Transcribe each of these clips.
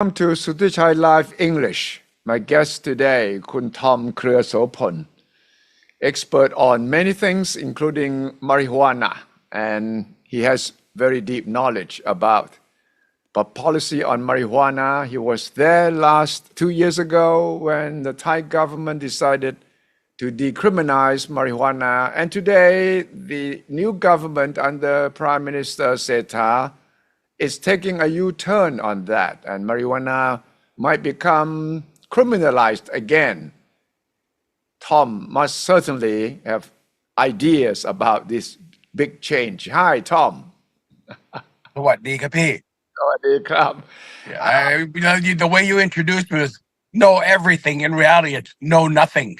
Welcome to Suthichai Live English. My guest today, Kun Tom Sopon, expert on many things, including marijuana, and he has very deep knowledge about policy on marijuana. He was there 2 years ago when the Thai government decided to decriminalize marijuana, and today the new government under Prime Minister Sethar is taking a U-turn on that, and marijuana might become criminalized again. Tom must certainly have ideas about this big change. Hi, Tom. สวัสดีครับพี่ สวัสดีครับ the way you introduced me was know everything. In reality, it's know nothing.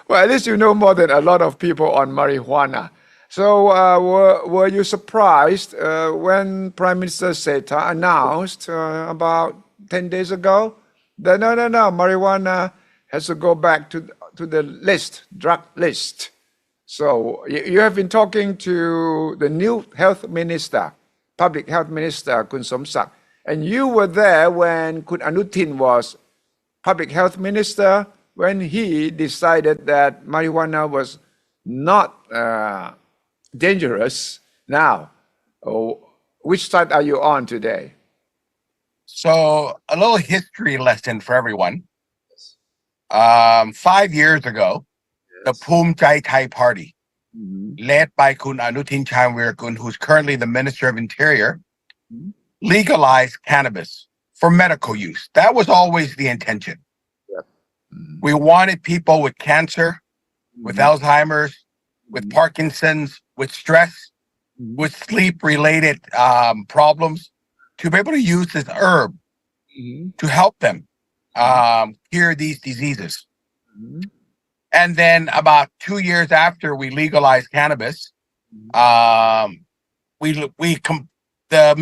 Well, at least you know more than a lot of people on marijuana. So were you surprised when Prime Minister Sethar announced about 10 days ago that no, marijuana has to go back to the drug list? So you have been talking to the new public health minister, Kun Somsak, and you were there when Kun Anutin was public health minister, when he decided that marijuana was not dangerous. Now, which side are you on today? So a little history lesson for everyone. 5 years ago, the Thai Thai Party, led by Kun Anutin Chanvirakul, who's currently the Minister of Interior, legalized cannabis for medical use. That was always the intention. We wanted people with cancer, with Alzheimer's, with Parkinson's, with stress, with sleep-related problems, to be able to use this herb to help them cure these diseases. And then about 2 years after we legalized cannabis, the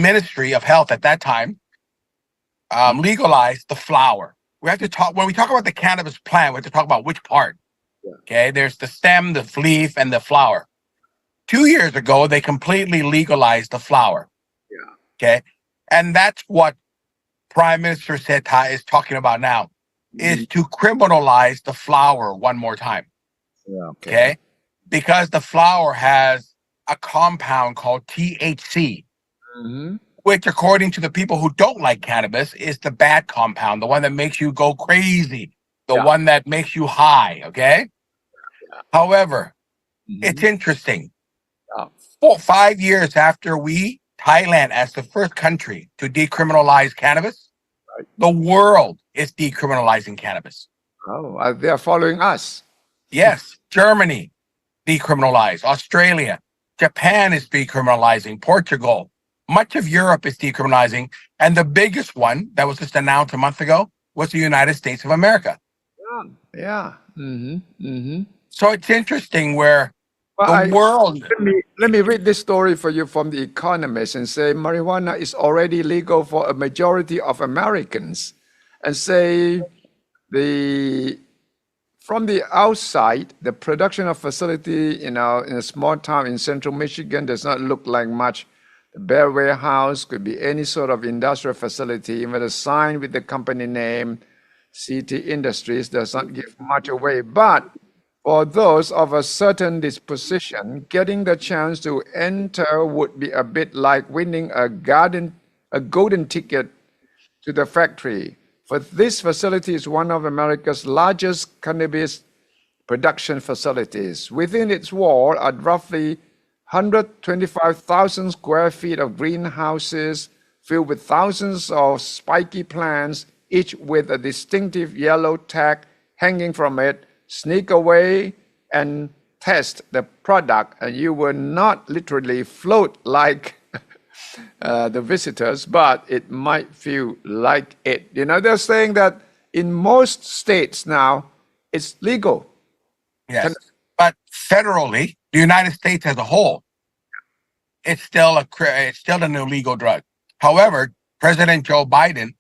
Ministry of Health at that time legalized the flower. We have to talk, when we talk about the cannabis plant, we have to talk about which part. Okay, there's the stem, the leaf, and the flower. 2 years ago, they completely legalized the flower. Okay, and that's what Prime Minister Sethar is talking about now, is to criminalize the flower one more time. Okay, because the flower has a compound called THC, which, according to the people who don't like cannabis, is the bad compound, the one that makes you go crazy, the one that makes you high. Okay. However, it's interesting. 5 years after Thailand, as the first country to decriminalize cannabis, the world is decriminalizing cannabis. Oh, they are following us. Yes, Germany decriminalized, Australia, Japan is decriminalizing, Portugal, much of Europe is decriminalizing, and the biggest one that was just announced a month ago was the United States of America. Yeah. So it's interesting where the world... Let me read this story for you from The Economist and say marijuana is already legal for a majority of Americans, and say from the outside, the production of facility in a small town in central Michigan does not look like much. The bare warehouse could be any sort of industrial facility, even a sign with the company name, CT Industries, does not give much away. But for those of a certain disposition, getting the chance to enter would be a bit like winning a golden ticket to the factory. For this facility is one of America's largest cannabis production facilities. Within its wall are roughly 125,000 square feet of greenhouses filled with thousands of spiky plants, each with a distinctive yellow tag hanging from it. Sneak away and test the product, and you will not literally float like the visitors, but it might feel like it. They're saying that in most states now, it's legal. Yes, but federally, the United States as a whole, it's still an illegal drug. However, President Joe Biden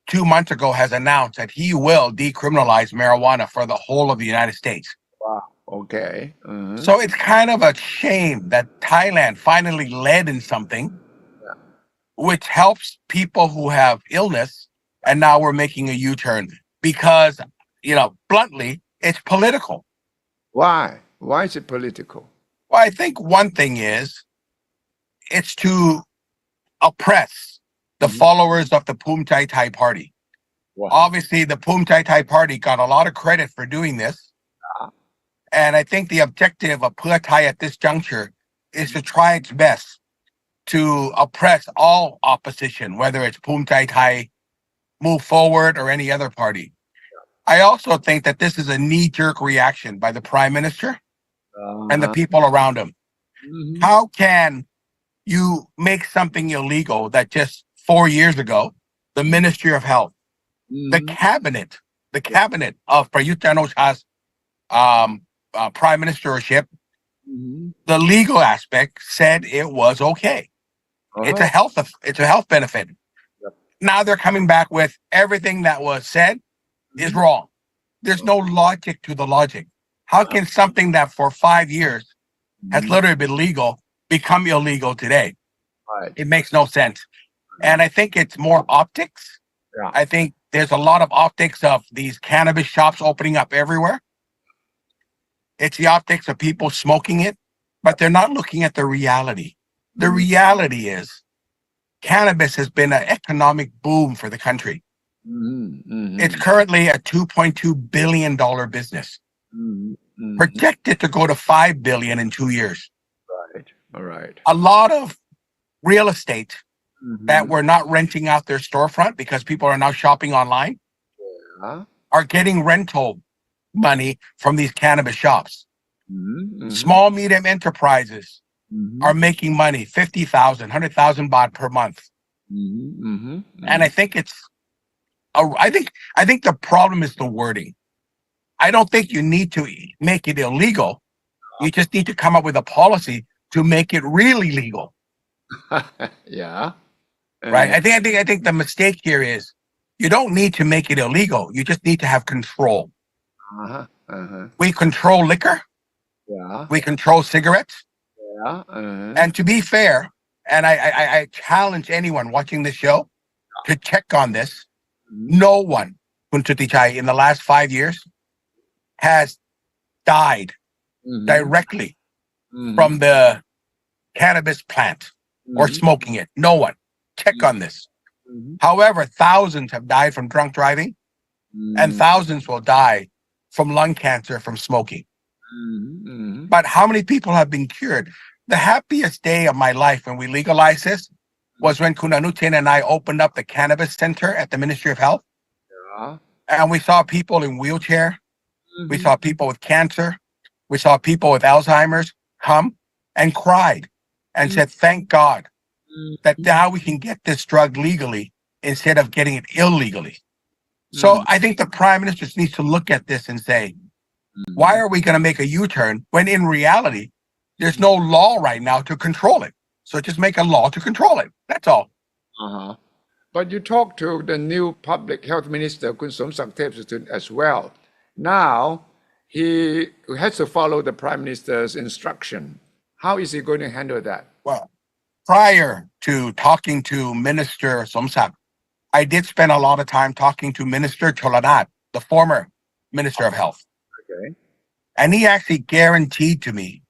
2 months ago has announced that he will decriminalize marijuana for the whole of the United States. Wow. Okay. So it's kind of a shame that Thailand finally led in something which helps people who have illness. And now we're making a U-turn because, bluntly, it's political. Why? Why is it political? Well, I think one thing is it's to oppress the followers of the Thai party. Wow. Obviously, the Thai party got a lot of credit for doing this. And I think the objective of Thai at this juncture is to try its best to oppress all opposition, whether it's Thai, Move Forward, or any other party. I also think that this is a knee-jerk reaction by the Prime Minister and the people around him. How can you make something illegal that just 4 years ago, the Ministry of Health, the cabinet of Prayut Chan-o-cha's prime ministership, the legal aspect said it was okay. It's a health benefit. Now they're coming back with everything that was said is wrong. There's no logic to the logic. How can something that for 5 years has literally been legal become illegal today? Right. It makes no sense. And I think it's more optics. Yeah. I think there's a lot of optics of these cannabis shops opening up everywhere. It's the optics of people smoking it, but they're not looking at the reality. The reality is cannabis has been an economic boom for the country. It's currently a $2.2 billion business, projected to go to $5 billion in 2 years. Right. All right. A lot of real estate that were not renting out their storefront because people are now shopping online are getting rental money from these cannabis shops. Small, medium enterprises are making money, 50,000, 100,000 baht per month. And I think I think the problem is the wording. I don't think you need to make it illegal. You just need to come up with a policy to make it really legal. Yeah. Right. I think the mistake here is you don't need to make it illegal. You just need to have control. We control liquor. Yeah. We control cigarettes. Yeah. And to be fair, and I challenge anyone watching this show to check on this. No one, Suthichai, in the last 5 years has died directly from the cannabis plant or smoking it. No one. Check on this. However, thousands have died from drunk driving and thousands will die from lung cancer from smoking. But how many people have been cured? The happiest day of my life when we legalized this was when Kun Anutin and I opened up the cannabis center at the Ministry of Health. And we saw people in wheelchair. We saw people with cancer. We saw people with Alzheimer's come and cried and said, thank God that now we can get this drug legally instead of getting it illegally. So I think the Prime Minister needs to look at this and say, why are we going to make a U-turn when in reality, there's no law right now to control it? So just make a law to control it. That's all. But you talked to the new public health minister, Kun Somsak as well. Now, he has to follow the Prime Minister's instruction. How is he going to handle that? Well, prior to talking to Minister Somsak, I did spend a lot of time talking to Minister Cholanat, the former Minister of Health. Okay. And he actually guaranteed to me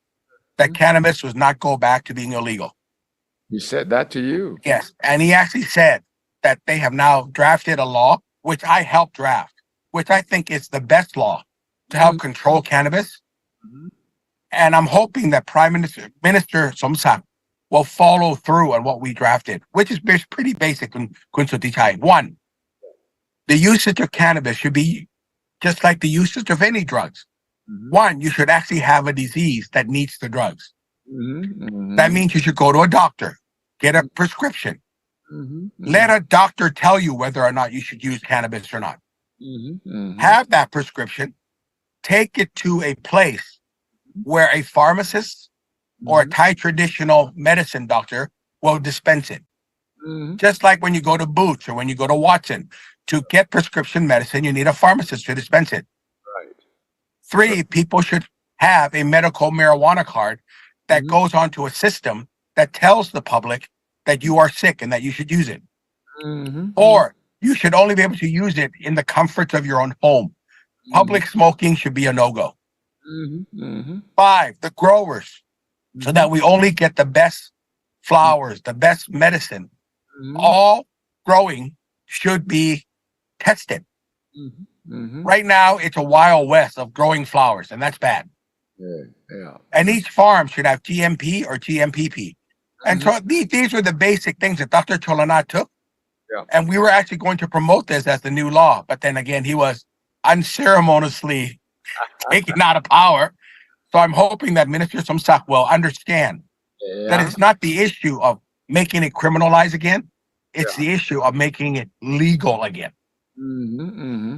that cannabis was not go back to being illegal. He said that to you? Yes. And he actually said that they have now drafted a law, which I helped draft, which I think is the best law to help control cannabis. And I'm hoping that Minister Somsak will follow through on what we drafted, which is pretty basic in Kun Suthichai. One, the usage of cannabis should be just like the usage of any drugs. One, you should actually have a disease that needs the drugs. That means you should go to a doctor, get a prescription. Let a doctor tell you whether or not you should use cannabis or not. Have that prescription, take it to a place where a pharmacist or a Thai traditional medicine doctor will dispense it. Just like when you go to Boots or when you go to Watson, to get prescription medicine, you need a pharmacist to dispense it. Right. 3, people should have a medical marijuana card that goes onto a system that tells the public that you are sick and that you should use it. Mm-hmm. Or you should only be able to use it in the comforts of your own home. Public smoking should be a no-go. Mm-hmm. Mm-hmm. 5, the growers, so that we only get the best flowers, the best medicine. Mm-hmm. All growing should be tested. Mm-hmm. Mm-hmm. Right now, it's a wild west of growing flowers, and that's bad. Yeah. And each farm should have GMP or GMPP. And so these were the basic things that Dr. Cholanat took. Yeah. And we were actually going to promote this as the new law. But then again, he was unceremoniously taken out of power. So I'm hoping that Minister Somsak will understand that it's not the issue of making it criminalized again. It's the issue of making it legal again. Mm-hmm. Mm-hmm.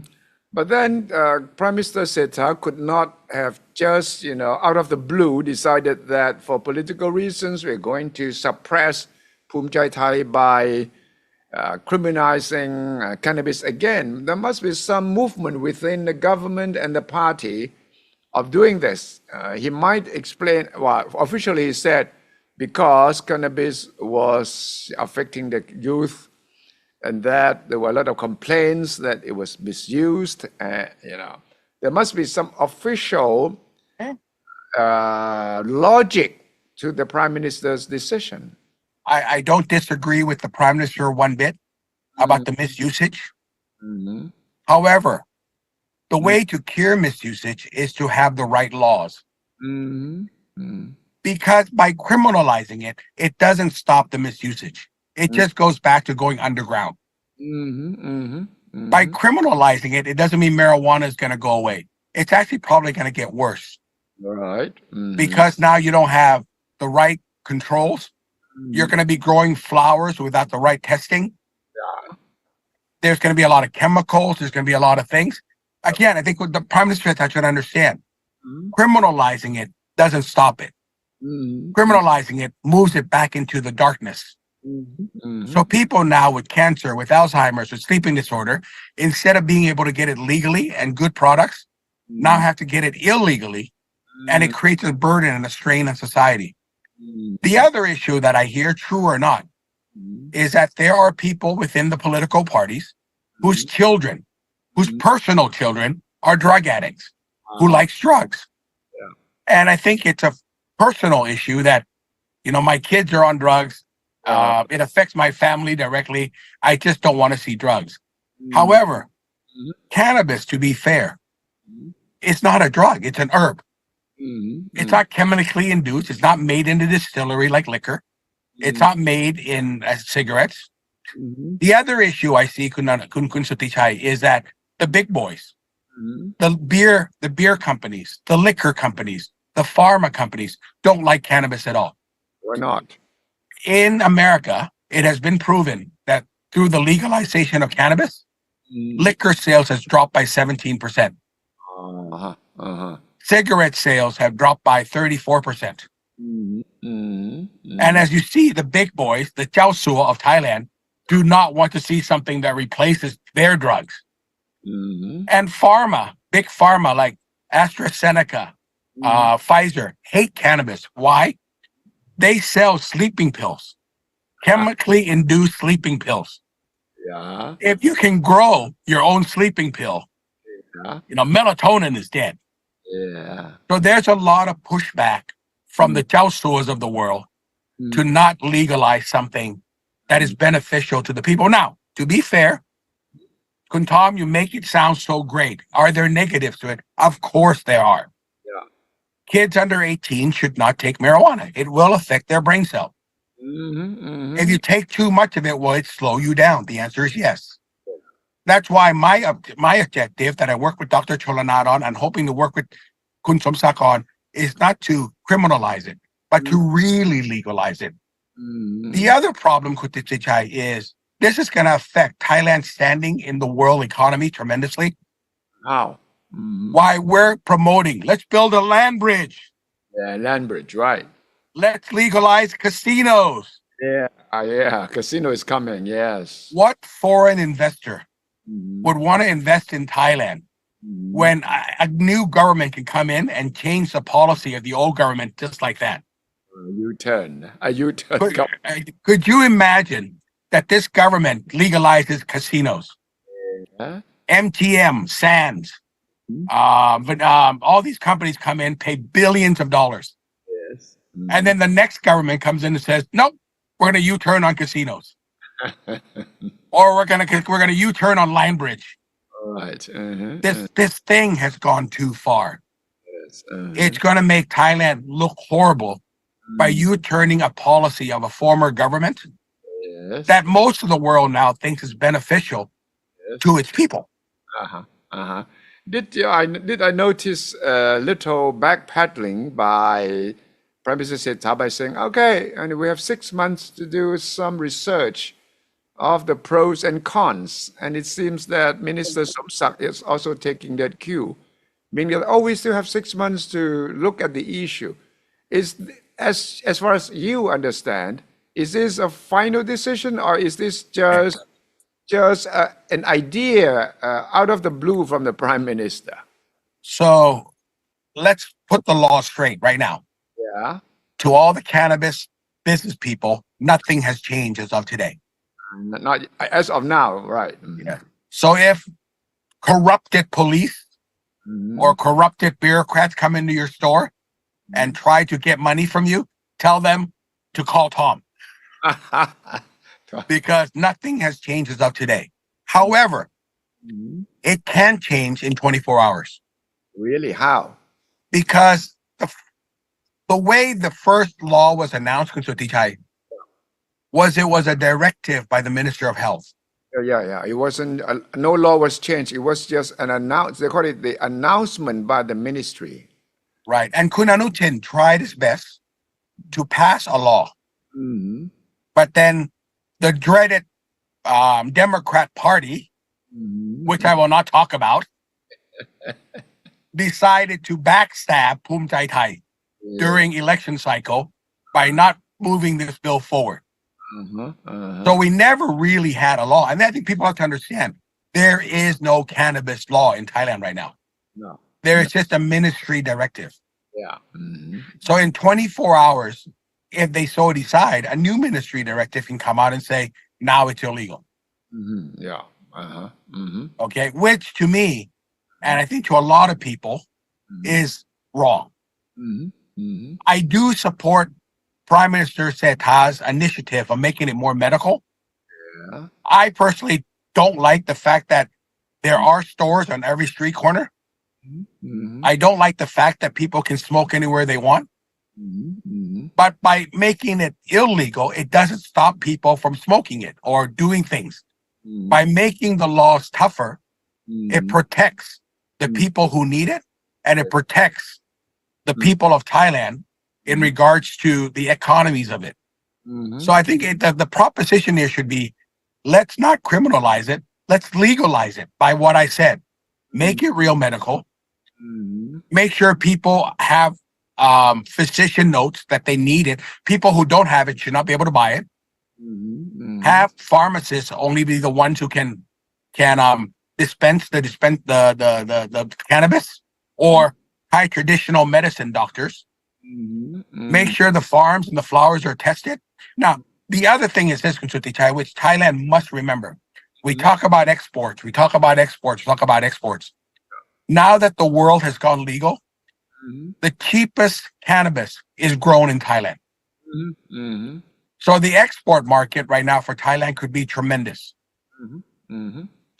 But then Prime Minister Seta could not have just, out of the blue decided that for political reasons, we're going to suppress Suthichai Thai by criminalizing cannabis again. There must be some movement within the government and the party of doing this. He might explain, well, officially he said, because cannabis was affecting the youth, and that there were a lot of complaints that it was misused. There must be some official logic to the Prime Minister's decision. I don't disagree with the Prime Minister one bit about the misusage. Mm-hmm. However, the way to cure misusage is to have the right laws. Mm-hmm. Mm-hmm. Because by criminalizing it, it doesn't stop the misusage. It just goes back to going underground. Mm-hmm. Mm-hmm. Mm-hmm. By criminalizing it, it doesn't mean marijuana is going to go away. It's actually probably going to get worse. Right. Mm-hmm. Because now you don't have the right controls. You're going to be growing flowers without the right testing. Yeah. There's going to be a lot of chemicals. There's going to be a lot of things. Again, I think what the Prime Minister should understand, criminalizing it doesn't stop it. Criminalizing it moves it back into the darkness. So people now with cancer, with Alzheimer's, with sleeping disorder, instead of being able to get it legally and good products, now have to get it illegally, and it creates a burden and a strain on society. The other issue that I hear, true or not, is that there are people within the political parties whose children, whose personal children are drug addicts, who likes drugs. And I think it's a personal issue that, my kids are on drugs. It affects my family directly. I just don't want to see drugs. However, cannabis, to be fair, it's not a drug. It's an herb. It's not chemically induced. It's not made in a distillery like liquor. It's not made in cigarettes. The other issue I see, Kun Suthichai, is that the big boys, the beer companies, the liquor companies, the pharma companies don't like cannabis at all. Why not? In America, it has been proven that through the legalization of cannabis, liquor sales has dropped by 17%. Cigarette sales have dropped by 34%. And as you see, the big boys, the Chao Sua of Thailand, do not want to see something that replaces their drugs. And pharma, big pharma like AstraZeneca, Pfizer, hate cannabis. Why? They sell sleeping pills, chemically induced sleeping pills. Yeah. If you can grow your own sleeping pill, melatonin is dead. Yeah. So there's a lot of pushback from the Chao Suas of the world to not legalize something that is beneficial to the people. Now, to be fair, Kun Tom, you make it sound so great. Are there negatives to it? Of course there are. Yeah. Kids under 18 should not take marijuana. It will affect their brain cell. If you take too much of it, will it slow you down? The answer is yes. That's why my objective that I work with Dr. Cholanat on and hoping to work with Kun Somsak on is not to criminalize it, but to really legalize it. The other problem, Suthichai, is this is going to affect Thailand's standing in the world economy tremendously. How? Why we're promoting, let's build a land bridge. Yeah, land bridge, right. Let's legalize casinos. Yeah, casino is coming, yes. What foreign investor would want to invest in Thailand when a new government can come in and change the policy of the old government just like that? U-turn. A U-turn. Could you imagine that this government legalizes casinos, Huh? MTM, Sands, Mhm. but all these companies come in, pay billions of dollars, Yes. and then the next government comes in and says, "Nope, we're going to U-turn on casinos, or we're gonna U-turn on Line Bridge." All right. This thing has gone too far. Yes. It's going to make Thailand look horrible by you turning a policy of a former government Yes. that most of the world now thinks is beneficial to its people. Uh-huh. Uh-huh. Did I notice a little backpedaling by Prime Minister Sethar by saying, okay, and we have 6 months to do some research of the pros and cons, and it seems that Minister Somsak is also taking that cue, meaning that, oh, we still have 6 months to look at the issue. Is as far as you understand, is this a final decision, or is this just an idea out of the blue from the Prime Minister? So let's put the law straight right now. Yeah. To all the cannabis business people, nothing has changed as of today. Not as of now, right? Yeah. So if corrupted police or corrupted bureaucrats come into your store and try to get money from you, tell them to call Tom, because nothing has changed as of today. However, it can change in 24 hours. Really? How? Because the way the first law was announced in Suthichai was it was a directive by the Minister of Health. Yeah. It wasn't, no law was changed. It was just an announce. They call it the announcement by the ministry. Right. And Kun Anutin tried his best to pass a law. But then the dreaded Democrat Party, which I will not talk about, decided to backstab Phumthai Thai during election cycle by not moving this bill forward. So we never really had a law. And I think people have to understand, there is no cannabis law in Thailand right now. No. There is just a ministry directive. Yeah. So in 24 hours, if they so decide, a new ministry directive can come out and say, now it's illegal. Yeah. Okay. Which to me, and I think to a lot of people, is wrong. I do support Prime Minister Sethar's initiative of making it more medical. Yeah. I personally don't like the fact that there are stores on every street corner. I don't like the fact that people can smoke anywhere they want. But by making it illegal, it doesn't stop people from smoking it or doing things. By making the laws tougher, it protects the people who need it, and it protects the people of Thailand in regards to the economies of it. So I think the proposition here should be, let's not criminalize it. Let's legalize it by what I said. Make it real medical. Make sure people have physician notes that they need it. People who don't have it should not be able to buy it. Have pharmacists only be the ones who can dispense the cannabis, or high traditional medicine doctors. Make sure the farms and the flowers are tested. Now, the other thing is this, Suthichai, which Thailand must remember. We talk about exports. Now that the world has gone legal, the cheapest cannabis is grown in Thailand. So the export market right now for Thailand could be tremendous.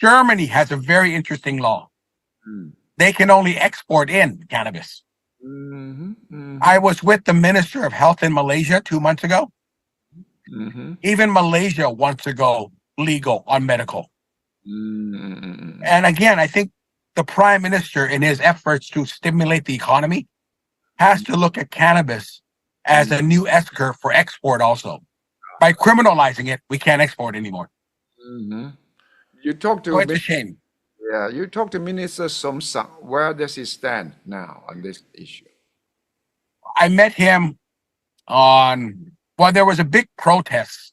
Germany has a very interesting law. They can only export in cannabis. I was with the Minister of Health in Malaysia 2 months ago. Even Malaysia wants to go legal on medical. And again, I think the Prime Minister, in his efforts to stimulate the economy, has to look at cannabis as a new S-curve for export also. By criminalizing it, we can't export anymore. You talk to So it's a shame. Yeah, you talk to Minister Somsak. Where does he stand now on this issue? I met him there was a big protest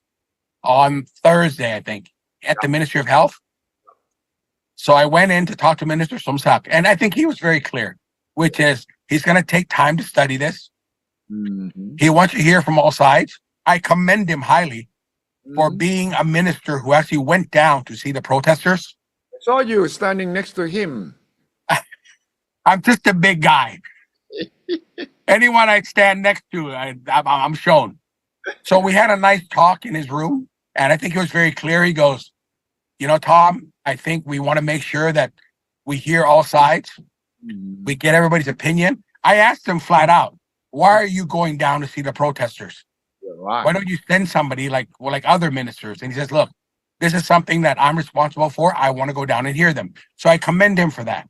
on Thursday, I think, at the Ministry of Health. So I went in to talk to Minister Somsak, and I think he was very clear, which is he's going to take time to study this. Mhm. He wants to hear from all sides. I commend him highly for Mhm. being a minister who actually went down to see the protesters. I saw you standing next to him. I'm just a big guy. Anyone I stand next to, I'm shown. So we had a nice talk in his room, and I think it was very clear. He goes, Tom, I think we want to make sure that we hear all sides. We get everybody's opinion. I asked him flat out, why are you going down to see the protesters? You're Why right. don't you send somebody like other ministers? And he says, look, this is something that I'm responsible for. I want to go down and hear them. So I commend him for that.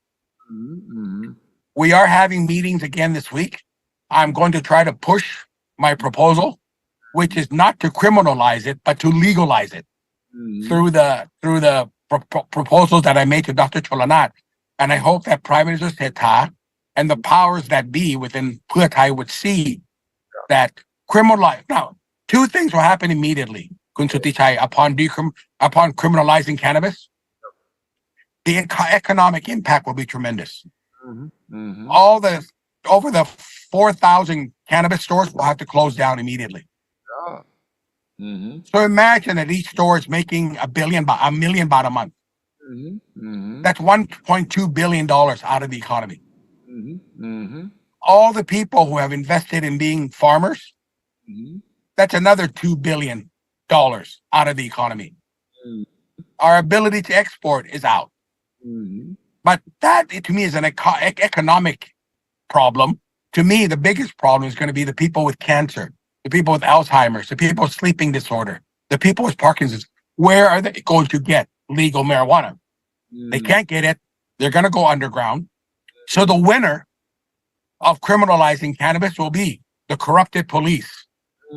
Mhm. We are having meetings again this week. I'm going to try to push my proposal, which is not to criminalize it, but to legalize it Mhm. through the proposals that I made to Dr. Cholanat. And I hope that Prime Minister Sethar and the powers that be within Thai would see that criminalize. Now, two things will happen immediately, Kun Suthichai, upon criminalizing cannabis. The economic impact will be tremendous. Mhm. Mhm. All the over the 4,000 cannabis stores will have to close down immediately. Yeah. Mhm. So imagine that each store is making a million baht a month. Mhm. Mhm. That's $1.2 billion out of the economy. Mhm. Mhm. All the people who have invested in being farmers, Mhm. that's another $2 billion out of the economy. Mhm. Our ability to export is out. Mhm. But that, to me, is an economic problem. To me, the biggest problem is going to be the people with cancer, the people with Alzheimer's, the people with sleeping disorder, the people with Parkinson's. Where are they going to get legal marijuana? They Mhm. can't get it. They're going to go underground. So the winner of criminalizing cannabis will be the corrupted police, the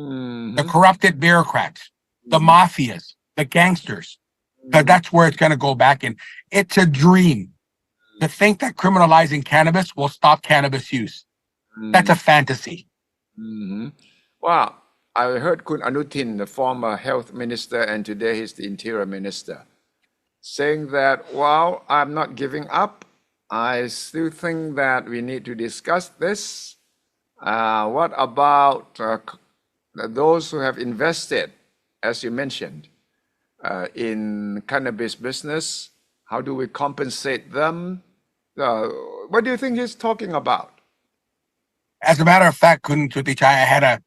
Mhm. corrupted bureaucrats, the Mhm. mafias, the gangsters, because Mhm. that's where it's going to go back in. It's a dream to think that criminalizing cannabis will stop cannabis use. That's a fantasy. Mhm. Well, I heard Kun Anutin, the former health minister, and today he's the interior minister, saying that, well, I'm not giving up. I still think that we need to discuss this. What about those who have invested, as you mentioned, in cannabis business? How do we compensate them? What do you think he's talking about? As a matter of fact, Kun Sutichai, I had a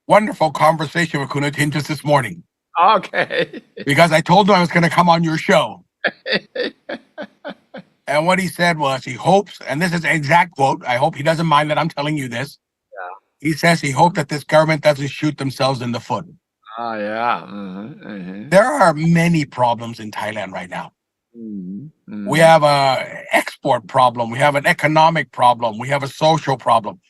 wonderful conversation with Kunutin just this morning Okay. because I told him I was going to come on your show. And what he said was he hopes, and this is an exact quote, I hope he doesn't mind that I'm telling you this. He says he hoped that this government doesn't shoot themselves in the foot. Yeah. Mm-hmm. There are many problems in Thailand right now. Mm-hmm. We have a export problem. We have an economic problem. We have a social problem.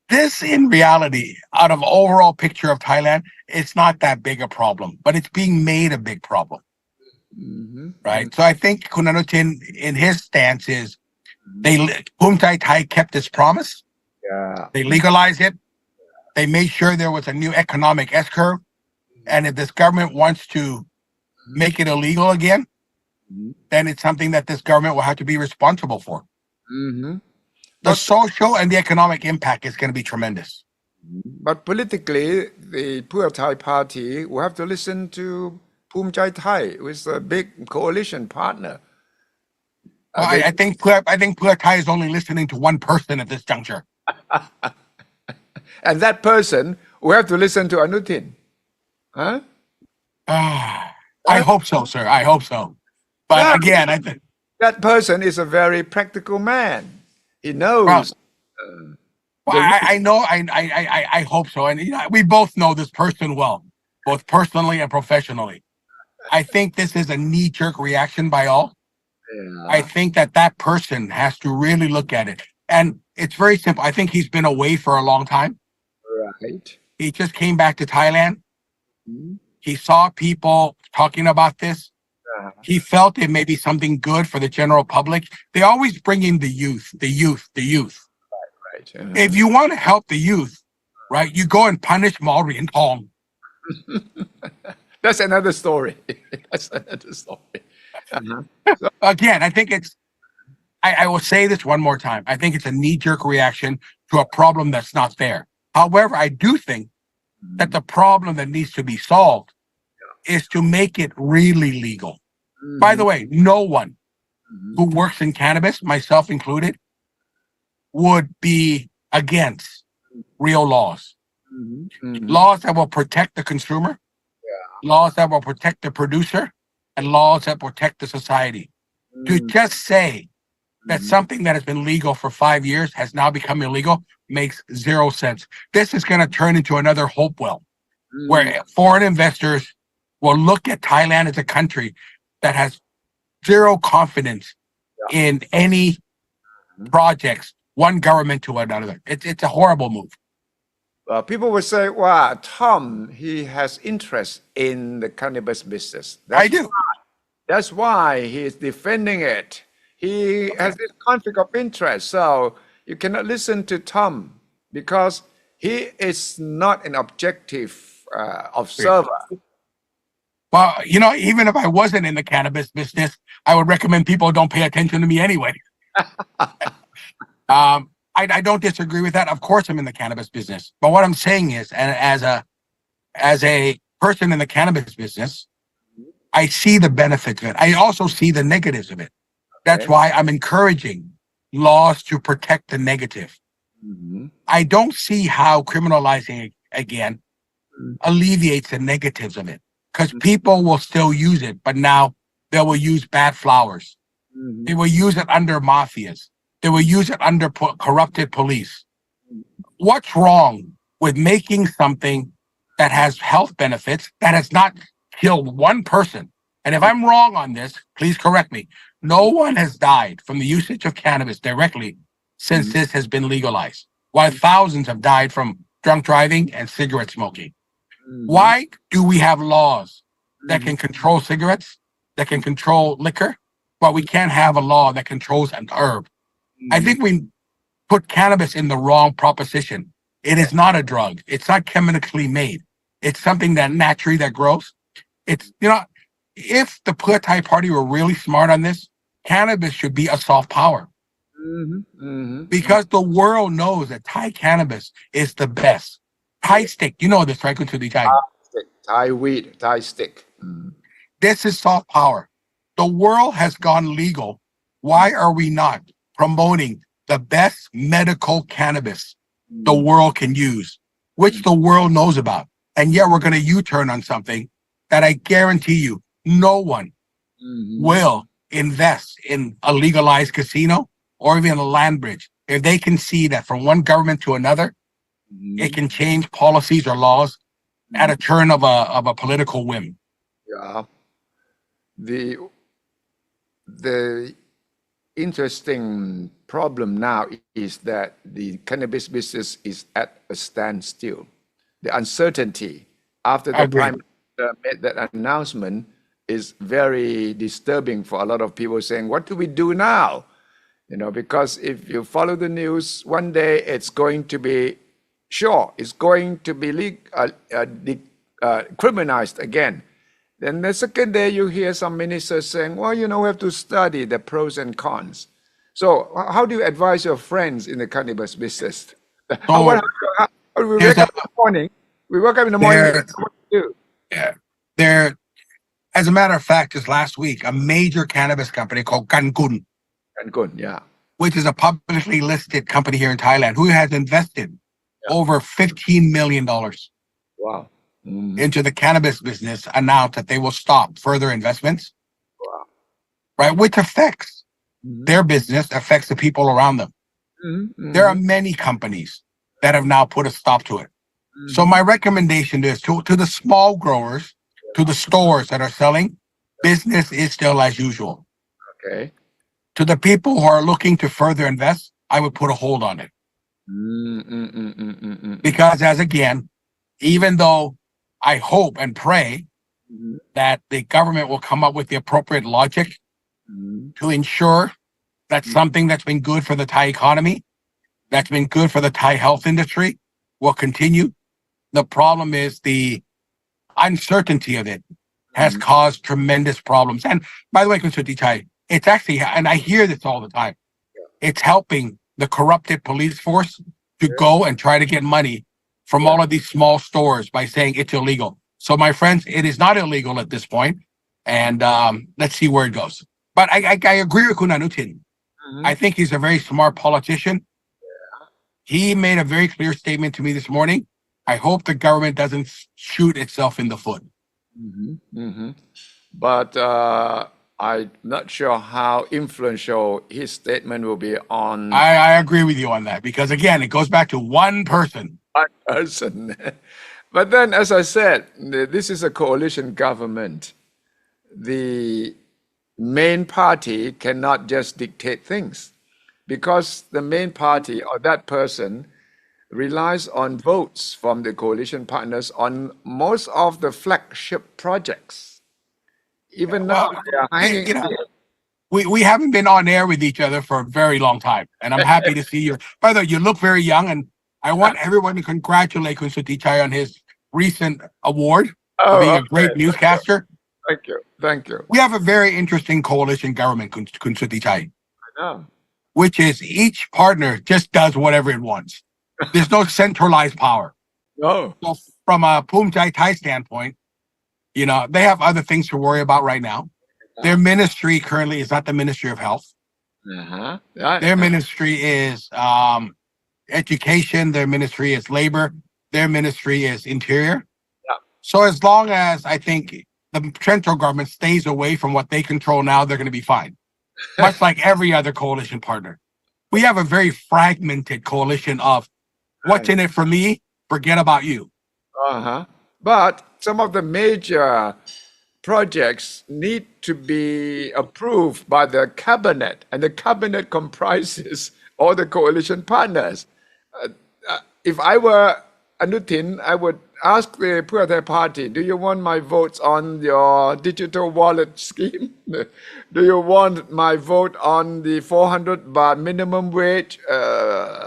This, in reality, out of overall picture of Thailand, it's not that big a problem, but it's being made a big problem, Mm-hmm. right? So I think Kunanutin, in his stance, is Pumtai Thai kept its promise. Yeah. They legalized it. They made sure there was a new economic S curve. And if this government wants to make it illegal again, then it's something that this government will have to be responsible for. Mm-hmm. The But social and the economic impact is going to be tremendous. politically, the Pheu Thai party will have to listen to Phum Chai Thai, who is a big coalition partner. Well, They I think Pheu Thai is only listening to one person at this juncture. and that person will have to listen to Anutin. Huh? I hope so, sir. I hope so. But Yeah, again, I think that person is a very practical man. He well, knows well, the I know I hope so. And we both know this person well, both personally and professionally. I think this is a knee-jerk reaction by all. I yeah, think that person has to really look at it. And it's very simple. I think he's been away for a long time. right. He just came back to Thailand. Mhm. He saw people talking about this. Yeah, He felt it may be something good for the general public. They always bring in the youth, the youth, the youth. right. If you want to help the youth, right, you go and punish Maori and Tong. That's another story. That's another story. Uh-huh. So, Again, I think I will say this one more time. I think it's a knee jerk reaction to a problem that's not there. However, I do think that the problem that needs to be solved is to make it really legal. By the way, no one who works in cannabis, myself included, would be against real laws. Laws that will protect the consumer, laws that will protect the producer, and laws that protect the society. To just say that something that has been legal for 5 years has now become illegal makes zero sense. This is going to turn into another Hopewell, where foreign investors will look at Thailand as a country that has zero confidence in any projects, one government to another. It's a horrible move. People would say, "Wow, Tom, he has interest in the cannabis business." I do. That's why he is defending it. He has this conflict of interest. So you cannot listen to Tom because he is not an objective observer. Well, even if I wasn't in the cannabis business, I would recommend people don't pay attention to me anyway. I don't disagree with that. Of course, I'm in the cannabis business. But what I'm saying is, and as a person in the cannabis business, I see the benefits of it. I also see the negatives of it. That's why I'm encouraging laws to protect the negative. I don't see how criminalizing it again alleviates the negatives of it, because people will still use it, but now they will use bad flowers. They will use it under mafias. They will use it under corrupted police. What's wrong with making something that has health benefits, that has not killed one person? And if I'm wrong on this, please correct me. No one has died from the usage of cannabis directly since this has been legalized, while thousands have died from drunk driving and cigarette smoking. Why do we have laws that can control cigarettes, that can control liquor, but we can't have a law that controls an herb? I think we put cannabis in the wrong proposition. It is not a drug. It's not chemically made. It's something that naturally that grows. It's, if the Pheu Thai party were really smart on this, cannabis should be a soft power. Because the world knows that Thai cannabis is the best. Thai stick, you know this, right? Suthichai? Thai weed, Thai stick. This is soft power. The world has gone legal. Why are we not promoting the best medical cannabis the world can use, which the world knows about? And yet we're going to U-turn on something that I guarantee you no one will invest in a legalized casino or even a land bridge if they can see that from one government to another, it can change policies or laws at a turn of a political whim. Yeah. The interesting problem now is that the cannabis business is at a standstill. The uncertainty after the Prime Minister made that announcement is very disturbing for a lot of people, saying, what do we do now? Because if you follow the news, one day it's going to be, it's going to be criminalized again. Then the second day you hear some ministers saying, well, we have to study the pros and cons. So how do you advise your friends in the cannabis business? How do we wake up in the morning? We wake up in the morning, what do we do? Yeah. As a matter of fact, just last week, a major cannabis company called Cancun, yeah, which is a publicly listed company here in Thailand, who has invested over $15 million wow. into the cannabis business, announced that they will stop further investments. Wow. Right, which affects their business, affects the people around them. There are many companies that have now put a stop to it. So my recommendation is to the small growers, to the stores that are selling, business is still as usual. Okay. To the people who are looking to further invest, I would put a hold on it. Because even though I hope and pray that the government will come up with the appropriate logic to ensure that something that's been good for the Thai economy, that's been good for the Thai health industry, will continue. The problem is the uncertainty of it has caused tremendous problems. And by the way, Suthichai, it's actually, and I hear this all the time, it's helping the corrupted police force to go and try to get money from all of these small stores by saying it's illegal. So, my friends, it is not illegal at this point, and let's see where it goes. But I agree with Kunanutin. I think he's a very smart politician. He made a very clear statement to me this morning. I hope the government doesn't shoot itself in the foot. But I'm not sure how influential his statement will be on I agree with you on that because, again, it goes back to one person. one person. But then, as I said, this is a coalition government. The main party cannot just dictate things because the main party or that person relies on votes from the coalition partners on most of the flagship projects. Even now, they are hanging. We haven't been on air with each other for a very long time, and I'm happy to see you. By the way, you look very young, and I want everyone to congratulate Kun Suthichai on his recent award for being a great newscaster. Thank you. Thank you. We have a very interesting coalition government, Kun Suthichai, I know. which is each partner just does whatever it wants. There's no centralized power. No. So from a Phumchai Thai standpoint, they have other things to worry about right now. Their ministry currently is not the Ministry of Health. Their ministry is education. Their ministry is labor. Their ministry is interior. So as long as I think the central government stays away from what they control now, they're going to be fine. Much like every other coalition partner. We have a very fragmented coalition of what's in it for me, forget about you. But some of the major projects need to be approved by the cabinet, and the cabinet comprises all the coalition partners. If I were Anutin, I would ask the Pheu Thai party, do you want my votes on your digital wallet scheme? Do you want my vote on the 400 baht minimum wage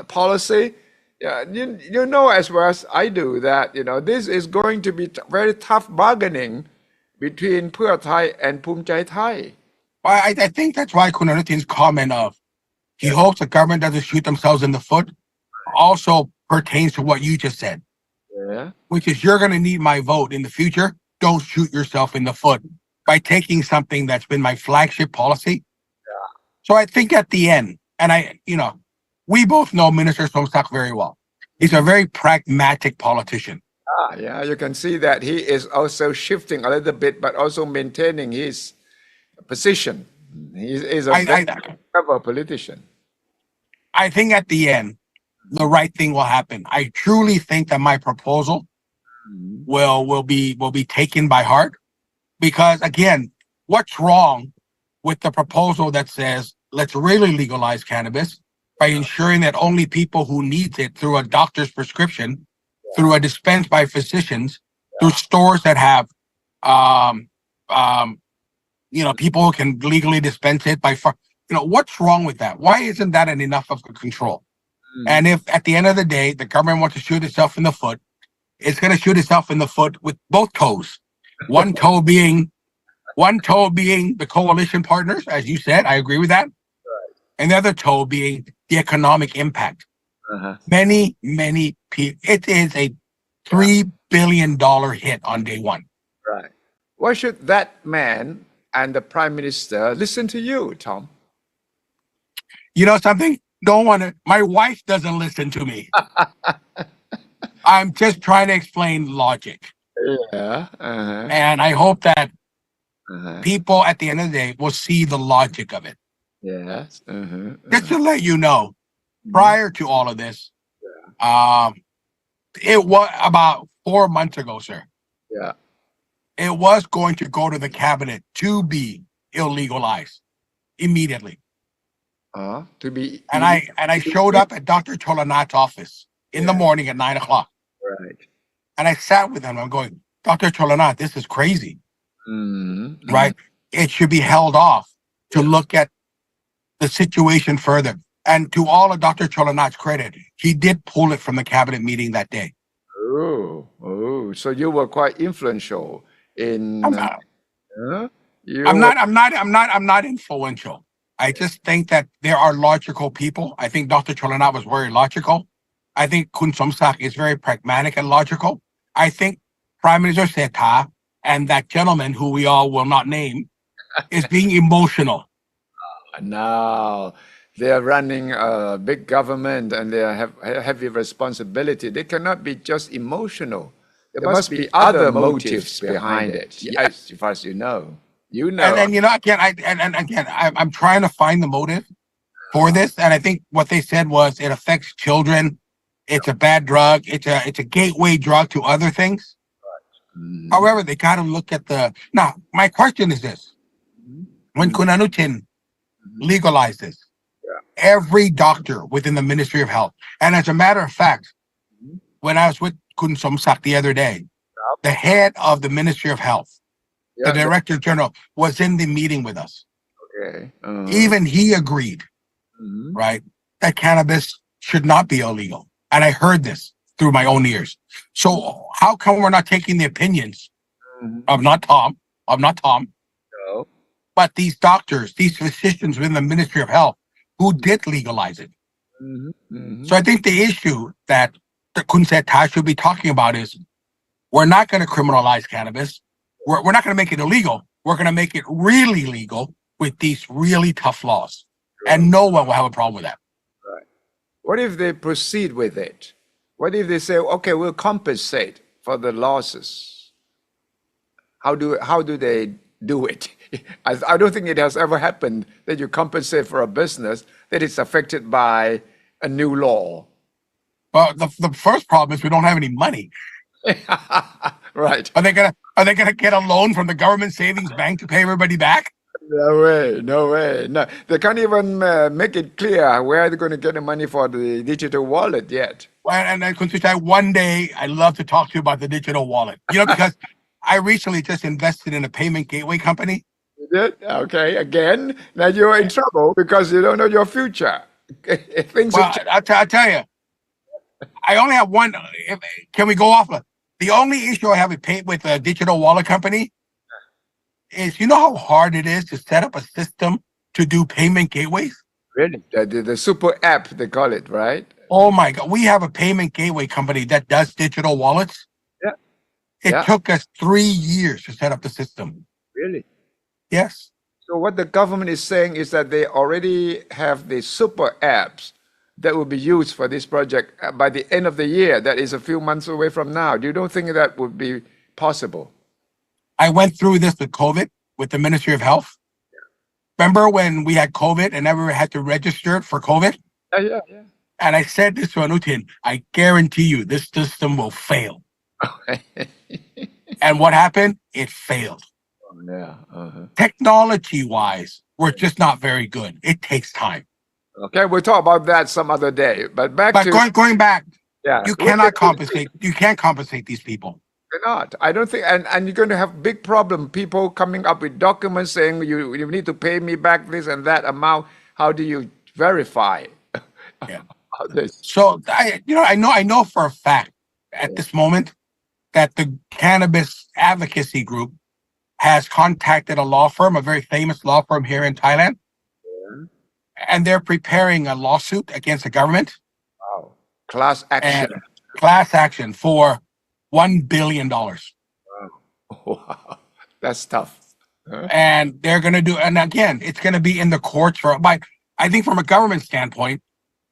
policy? Yeah, you know as well as I do that, this is going to be very tough bargaining between Pheu Thai and Phumchai Thai. I think that's why Kunanutin's comment of he hopes the government doesn't shoot themselves in the foot also pertains to what you just said. Which is you're going to need my vote in the future. Don't shoot yourself in the foot by taking something that's been my flagship policy. So I think at the end, and we both know Minister Somsak very well. He's a very pragmatic politician. Yeah, you can see that he is also shifting a little bit, but also maintaining his position. He is a very clever politician. I think at the end, the right thing will happen. I truly think that my proposal will be taken by heart because, again, what's wrong with the proposal that says let's really legalize cannabis by ensuring that only people who need it through a doctor's prescription, through a dispense by physicians, through stores that have people who can legally dispense it by what's wrong with that? Why isn't that enough of a control? And if at the end of the day the government wants to shoot itself in the foot, it's going to shoot itself in the foot with both toes. One toe being the coalition partners, as you said. I agree with that. And the other toe being the economic impact. Many people. It is a $3 billion hit on day one. Right. Why should that man and the Prime Minister listen to you, Tom? You know something? My wife doesn't listen to me. I'm just trying to explain logic. And I hope that people at the end of the day will see the logic of it. Yes. Just to let you know, prior to all of this, it was about 4 months ago, sir. It was going to go to the cabinet to be illegalized immediately. To be, and I showed up at Dr. Cholanat's office in the morning at 9 o'clock. Right. And I sat with him. I'm going, Dr. Cholanat, this is crazy. Right? It should be held off to look at the situation further. And to all of Dr. Cholanat's credit, he did pull it from the cabinet meeting that day. Oh, so you were quite influential in. I'm not influential. I just think that there are logical people. I think Dr. Cholanat was very logical. I think Kun Somsak is very pragmatic and logical. I think Prime Minister Sethar and that gentleman who we all will not name is being emotional. Now they are running a big government and they have heavy responsibility. They cannot be just emotional. There must be other motives behind it. Yes, as far as you know. You know. And again, I'm trying to find the motive for this. And I think what they said was it affects children. It's a bad drug. It's a gateway drug to other things. However, they got to look at now, my question is this. When Kun Anutin legalized this, every doctor within the Ministry of Health, and as a matter of fact, when I was with Kun Somsak the other day, the head of the Ministry of Health, the Director General, was in the meeting with us. Okay. Even he agreed, right, that cannabis should not be illegal. And I heard this through my own ears. So how come we're not taking the opinions of not Tom, No. but these doctors, these physicians within the Ministry of Health who did legalize it? So I think the issue that the Kun Sethar should be talking about is we're not going to criminalize cannabis. We're not going to make it illegal. We're going to make it really legal with these really tough laws. And no one will have a problem with that. Right. What if they proceed with it? What if they say, okay, we'll compensate for the losses? How do they do it? I don't think it has ever happened that you compensate for a business that is affected by a new law. Well, the first problem is we don't have any money. Right. Are they gonna get a loan from the government savings bank to pay everybody back? No way. No, they can't even make it clear where they're going to get the money for the digital wallet yet. And then, Suthichai, one day I'd love to talk to you about the digital wallet. Because I recently just invested in a payment gateway company. You did? Okay, again. Now you're in trouble because you don't know your future. I'll tell you, I only have one. Can we go off? The only issue I have with a digital wallet company is, you know how hard it is to set up a system to do payment gateways? Really? The super app, they call it, right? Oh my God. We have a payment gateway company that does digital wallets. Yeah. It took us 3 years to set up the system. Really? Yes. So what the government is saying is that they already have the super apps that will be used for this project by the end of the year. That is a few months away from now. You don't think that would be possible? I went through this with COVID, with the Ministry of Health. Remember when we had COVID and everyone had to register for COVID? Yeah. And I said this to Anutin, I guarantee you this system will fail. And what happened? It failed. Technology-wise, we're just not very good. It takes time. Okay, we'll talk about that some other day. But going back, you cannot compensate. You can't compensate these people. You're not. I don't think, and you're going to have big problem. People coming up with documents saying you need to pay me back this and that amount. How do you verify? So I know for a fact at this moment that the cannabis advocacy group has contacted a law firm, a very famous law firm here in Thailand, and they're preparing a lawsuit against the government. Wow! Class action for $1 billion. Wow, that's tough. And they're going to do, and again, it's going to be in the courts but I think from a government standpoint,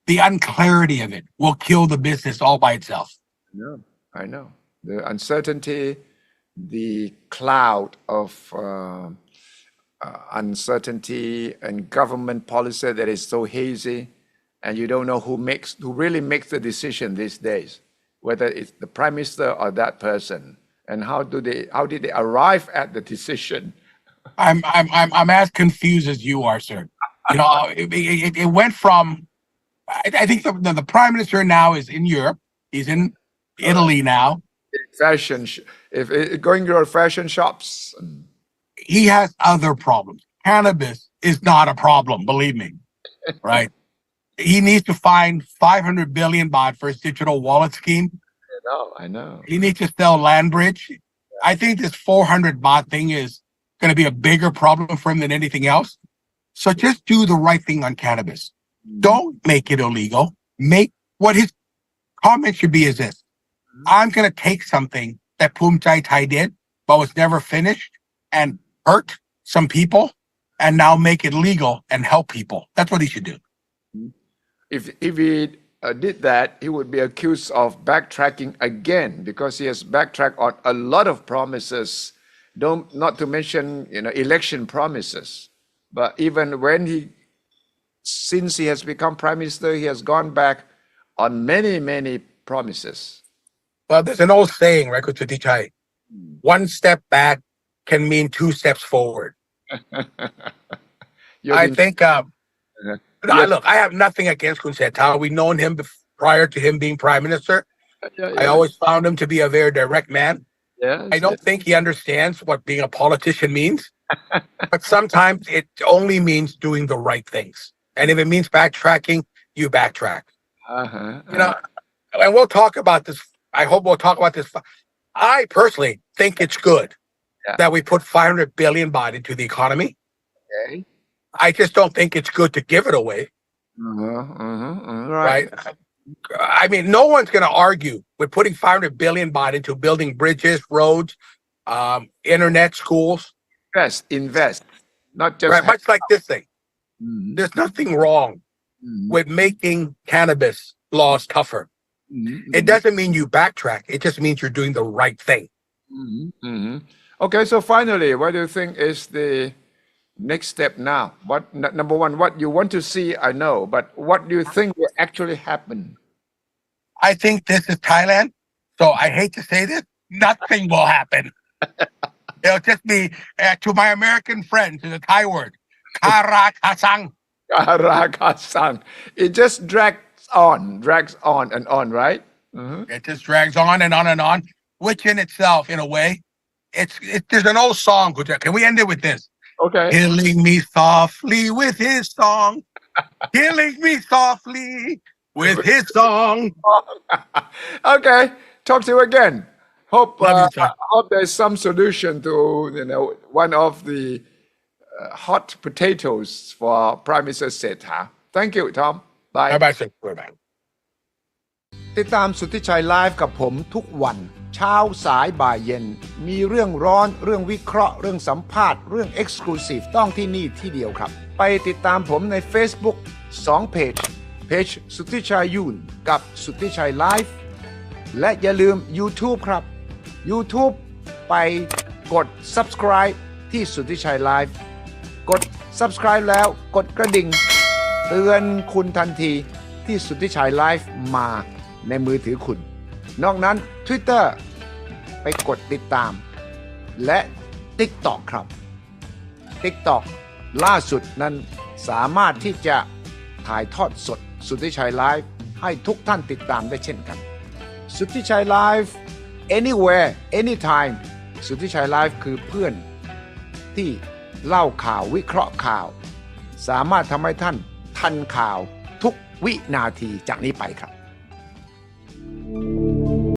the unclarity of it will kill the business all by itself. I know. The uncertainty, the cloud of uncertainty and government policy that is so hazy, and you don't know who really makes the decision these days, whether it's the prime minister or that person, and how did they arrive at the decision? I'm as confused as you are, sir. It went from, I think the prime minister now is in Europe. He's in Italy now. Going to fashion shops. He has other problems. Cannabis is not a problem, believe me. Right? He needs to find 500 billion baht for his digital wallet scheme. I know. He needs to sell land bridge. I think this 400 baht thing is going to be a bigger problem for him than anything else. So just do the right thing on cannabis. Don't make it illegal. Make what his comment should be is this. I'm going to take something that Thai Thai did, but was never finished and hurt some people and now make it legal and help people. That's what he should do. If he did that, he would be accused of backtracking again because he has backtracked on a lot of promises. Not to mention election promises. But even since he has become prime minister, he has gone back on many promises. Well, there's an old saying, right, Suthichai? One step back can mean 2 steps forward. I think. Look, I have nothing against Kun Sethao. We've known him prior to him being prime minister. I always found him to be a very direct man. I don't think he understands what being a politician means. But sometimes it only means doing the right things. And if it means backtracking, you backtrack. And we'll talk about this. I hope we'll talk about this. I personally think it's good that we put 500 billion baht into the economy. Okay. I just don't think it's good to give it away. Right. I mean, no one's going to argue with putting 500 billion baht into building bridges, roads, internet, schools. Invest, not just right. Much like this thing. There's nothing wrong with making cannabis laws tougher. It doesn't mean you backtrack. It just means you're doing the right thing. Okay, so finally, what do you think is the next step now? Number one, what you want to see, I know, but what do you think will actually happen? I think this is Thailand. So I hate to say this, nothing will happen. It'll just be, to my American friends, in the Thai word, kara kasang. Kara kasang. It just drags on and on, right? It just drags on and on and on, which in itself, in a way, there's an old song. Can we end it with this? Okay. Killing me softly with his song. Killing me softly with his song. Okay. Talk to you again. Hope there's some solution to one of the hot potatoes for Prime Minister Sethao. Thank you, Tom. Bye. Bye sir. Bye. ติดตามสุทธิชัยไลฟ์กับผมทุกวันเช้าสายบ่ายเย็นมีเรื่องร้อนเรื่องวิเคราะห์เรื่องสัมภาษณ์เรื่อง Exclusive ต้องที่นี่ที่เดียวครับไปติดตามผมใน Facebook 2 เพจสุทธิชัยยุ่นกับสุทธิชัยไลฟ์และอย่าลืม YouTube ครับ YouTube ไปกด Subscribe ที่สุทธิชัยไลฟ์กด Subscribe แล้วกดกระดิ่งเตือนคุณทันทีที่สุทธิชัยไลฟ์มาในมือถือคุณนอกนั้น Twitter ไปกดติดตามและ TikTok ครับ TikTok ล่าสุดนั้นสามารถที่จะถ่ายทอดสดสุทธิชัยไลฟ์ให้ทุกท่านติดตามได้เช่นกันสุทธิชัยไลฟ์ anywhere anytime สุทธิชัยไลฟ์คือเพื่อนที่เล่าข่าววิเคราะห์ข่าวสามารถทำให้ท่านทันข่าวทุกวินาทีจากนี้ไปครับ